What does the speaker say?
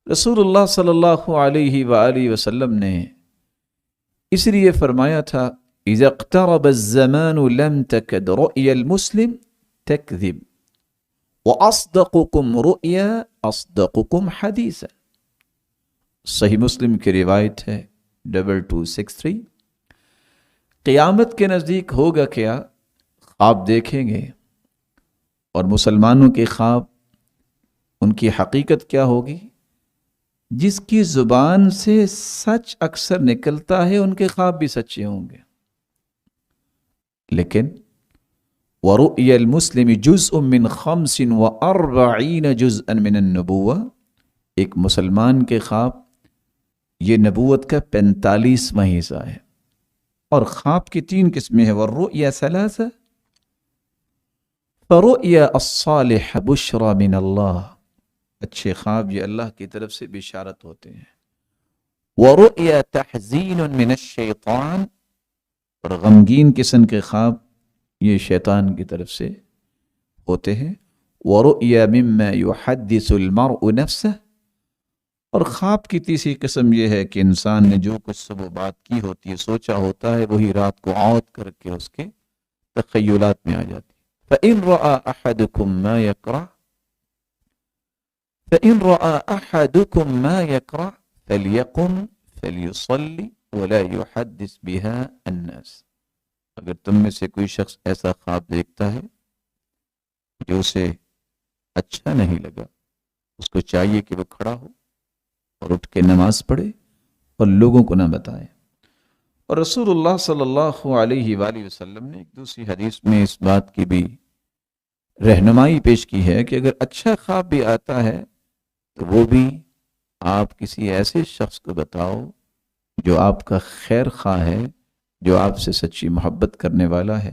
رسول اللہ صلی اللہ علیہ وآلہ وسلم نے اس لیے فرمایا تھا اذا اقترب الزمان لم تكد رؤيا المسلم تكذب واصدقكم رؤيا اصدقكم حدیثا. صحیح مسلم کی روایت ہے 2263. قیامت کے نزدیک ہوگا کیا؟ خواب دیکھیں گے، اور مسلمانوں کے خواب ان کی حقیقت کیا ہوگی؟ جس کی زبان سے سچ اکثر نکلتا ہے ان کے خواب بھی سچے ہوں گے. لیکن وَرُؤْيَ الْمُسْلِمِ جُزْءٌ مِّنْ 45 جُزْءً مِّنَ النُّبُوَّةِ، ایک مسلمان کے خواب یہ نبوت کا 45واں حصہ ہے. اور خواب کی 3 قسمیں ہیں. وَالرُّؤْيَا 3 فَرُؤْيَا الصَّالِحَ بُشْرَى مِنَ اللَّهِ، اچھے خواب یہ اللہ کی طرف سے بشارت ہوتے ہیں. وَرُؤْيَا تَحْزِينٌ مِّنَ الشَّيْطَانِ، اور غمگین قسم کے خواب یہ شیطان کی طرف سے ہوتے ہیں. وَرُؤْيَا مِمَّا يُحَدِّثُ الْمَرْءُ نَفْسَهُ، اور خواب کی تیسری قسم یہ ہے کہ انسان نے جو کچھ صبح بات کی ہوتی ہے، سوچا ہوتا ہے، وہی رات کو عود کر کے اس کے تخیلات میں آ جاتی. فَإِن رَأَى أَحَدُكُم مَّا يَكْرَهُ فَإِن رَأَى أَحَدُكُم مَّا يَكْرَهُ فَلْيَقُمْ فَلْيُصَلِّ وَلَا يُحَدِّثْ بِهَا النَّاسَ. اگر تم میں سے کوئی شخص ایسا خواب دیکھتا ہے جو اسے اچھا نہیں لگا، اس کو چاہیے کہ وہ کھڑا ہو اور اٹھ کے نماز پڑھے اور لوگوں کو نہ بتائے. اور رسول اللہ صلی اللہ علیہ وآلہ وسلم نے ایک دوسری حدیث میں اس بات کی بھی رہنمائی پیش کی ہے کہ اگر اچھا خواب بھی آتا ہے تو وہ بھی آپ کسی ایسے شخص کو بتاؤ جو آپ کا خیر خواہ ہے، جو آپ سے سچی محبت کرنے والا ہے.